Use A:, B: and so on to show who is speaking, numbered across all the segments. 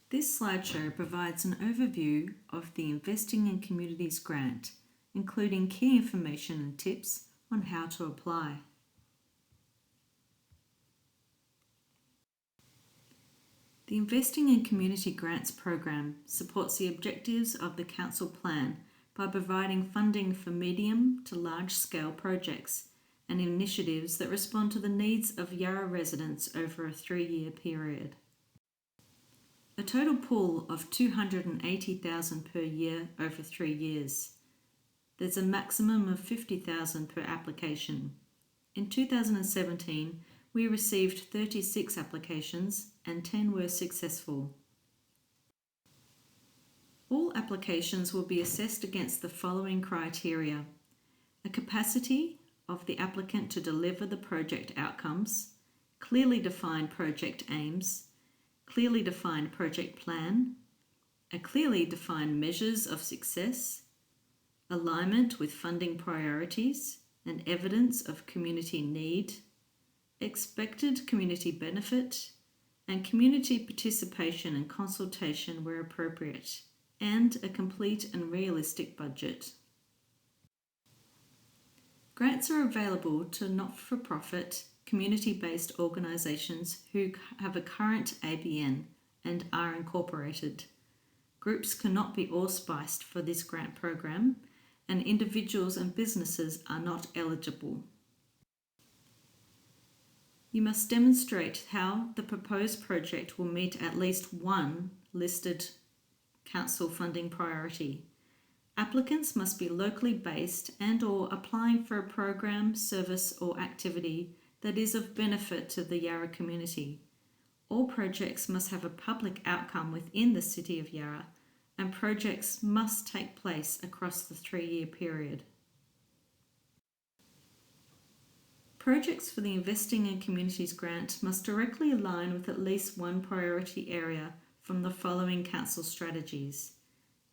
A: This slideshow provides an overview of the Investing in Communities grant, including key information and tips on how to apply. The Investing in Community Grants program supports the objectives of the Council Plan by providing funding for medium to large-scale projects and initiatives that respond to the needs of Yarra residents over a 3-year period. A total pool of $280,000 per year over 3 years. There's a maximum of $50,000 per application. In 2017, we received 36 applications and 10 were successful. All applications will be assessed against the following criteria: a capacity of the applicant to deliver the project outcomes, clearly defined project aims, clearly defined project plan, a clearly defined measures of success, alignment with funding priorities and evidence of community need, expected community benefit, and community participation and consultation where appropriate, and a complete and realistic budget. Grants are available to not-for-profit, community-based organisations who have a current ABN and are incorporated. Groups cannot be allspiced for this grant program, and individuals and businesses are not eligible. You must demonstrate how the proposed project will meet at least one listed council funding priority. Applicants must be locally based and/or applying for a program, service or activity that is of benefit to the Yarra community. All projects must have a public outcome within the City of Yarra, and projects must take place across the 3-year period. Projects for the Investing in Communities grant must directly align with at least one priority area from the following council strategies.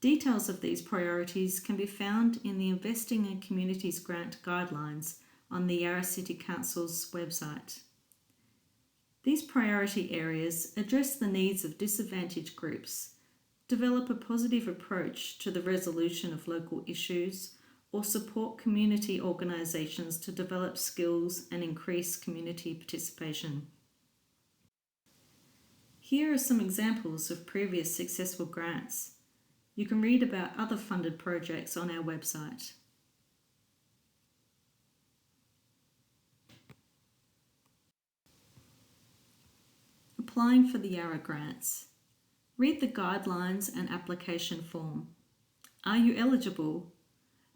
A: Details of these priorities can be found in the Investing in Communities grant guidelines on the Yarra City Council's website. These priority areas address the needs of disadvantaged groups, develop a positive approach to the resolution of local issues, or support community organisations to develop skills and increase community participation. Here are some examples of previous successful grants. You can read about other funded projects on our website. Applying for the Yarra grants. Read the guidelines and application form. Are you eligible?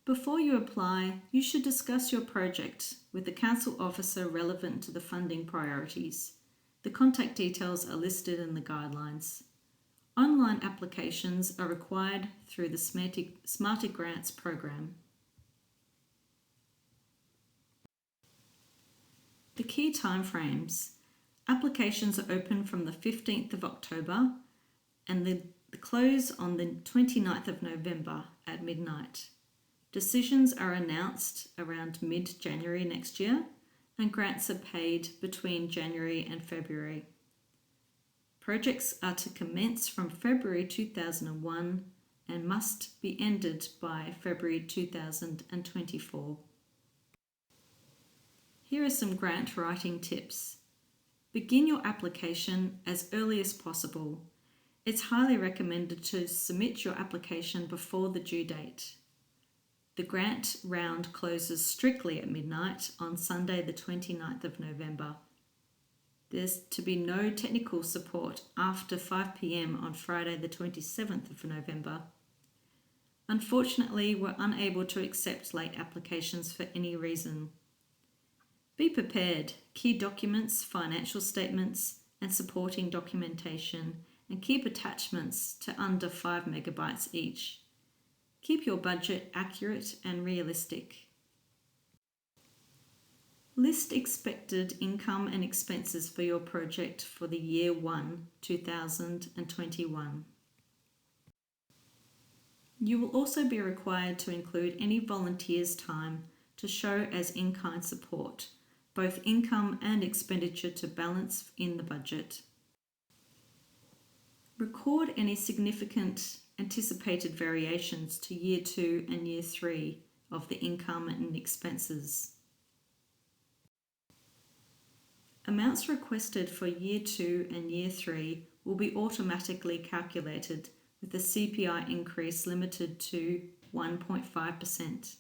A: Before you apply, you should discuss your project with the council officer relevant to the funding priorities. The contact details are listed in the guidelines. Online applications are required through the Smarter Grants program. The key timeframes. Applications are open from the 15th of October and the close on the 29th of November at midnight. Decisions are announced around mid-January next year, and grants are paid between January and February. Projects are to commence from February 2001 and must be ended by February 2024. Here are some grant writing tips. Begin your application as early as possible. It's highly recommended to submit your application before the due date. The grant round closes strictly at midnight on Sunday the 29th of November. There's to be no technical support after 5 p.m. on Friday the 27th of November. Unfortunately, we're unable to accept late applications for any reason. Be prepared. Key documents, financial statements and supporting documentation, and keep attachments to under 5 megabytes each. Keep your budget accurate and realistic. List expected income and expenses for your project for the year 1, 2021. You will also be required to include any volunteers' time to show as in-kind support, both income and expenditure to balance in the budget. Record any significant anticipated variations to Year 2 and Year 3 of the income and expenses. Amounts requested for Year 2 and Year 3 will be automatically calculated with the CPI increase limited to 1.5%.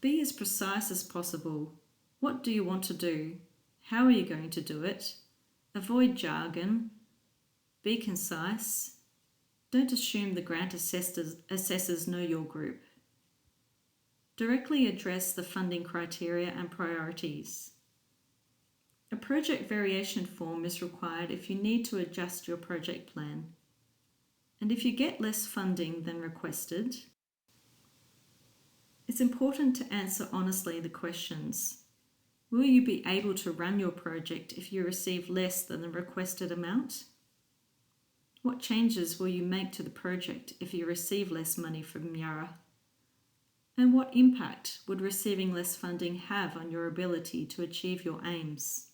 A: Be as precise as possible. What do you want to do? How are you going to do it? Avoid jargon. Be concise. Don't assume the grant assessors know your group. Directly address the funding criteria and priorities. A project variation form is required if you need to adjust your project plan. And if you get less funding than requested, it's important to answer honestly the questions. Will you be able to run your project if you receive less than the requested amount? What changes will you make to the project if you receive less money from Yarra? And what impact would receiving less funding have on your ability to achieve your aims?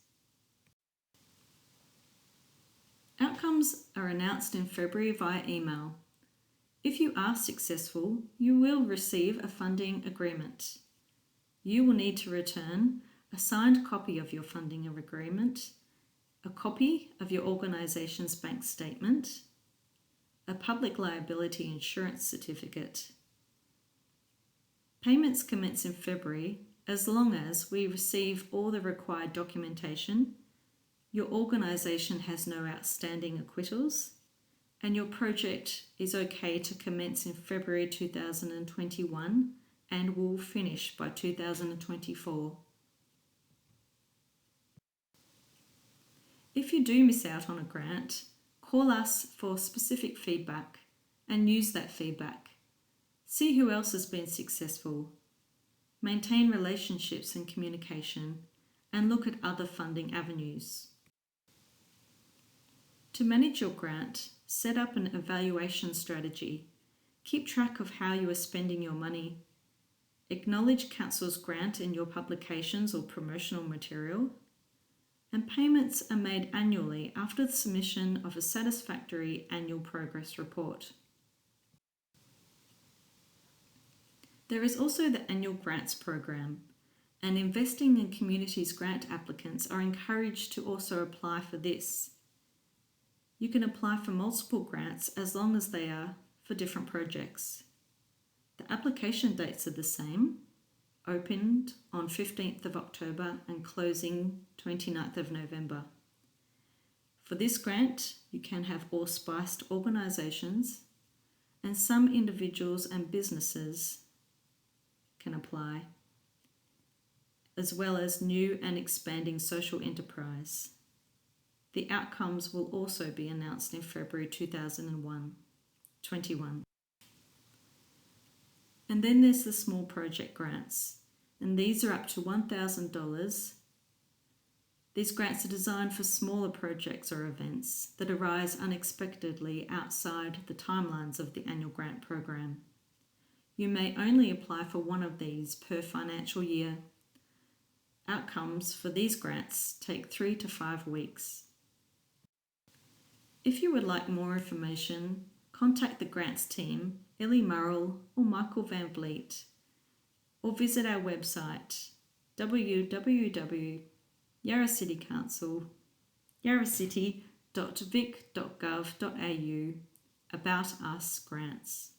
A: Outcomes are announced in February via email. If you are successful, you will receive a funding agreement. You will need to return a signed copy of your funding agreement, a copy of your organisation's bank statement, a public liability insurance certificate. Payments commence in February as long as we receive all the required documentation, your organisation has no outstanding acquittals, and your project is okay to commence in February 2021 and will finish by 2024. If you do miss out on a grant, call us for specific feedback and use that feedback. See who else has been successful. Maintain relationships and communication and look at other funding avenues. To manage your grant, set up an evaluation strategy. Keep track of how you are spending your money. Acknowledge Council's grant in your publications or promotional material. And payments are made annually after the submission of a satisfactory annual progress report. There is also the annual grants program, and Investing in Communities grant applicants are encouraged to also apply for this. You can apply for multiple grants as long as they are for different projects. The application dates are the same, opened on 15th of October and closing 29th of November. For this grant, you can have all-spiced organisations, and some individuals and businesses can apply, as well as new and expanding social enterprise. The outcomes will also be announced in February 2021. And then there's the small project grants, and these are up to $1,000. These grants are designed for smaller projects or events that arise unexpectedly outside the timelines of the annual grant program. You may only apply for one of these per financial year. Outcomes for these grants take 3 to 5 weeks. If you would like more information, contact the grants team, Ellie Murrell or Michael Van Vliet, or visit our website www.yarracity.council, yarracity.vic.gov.au, About Us Grants.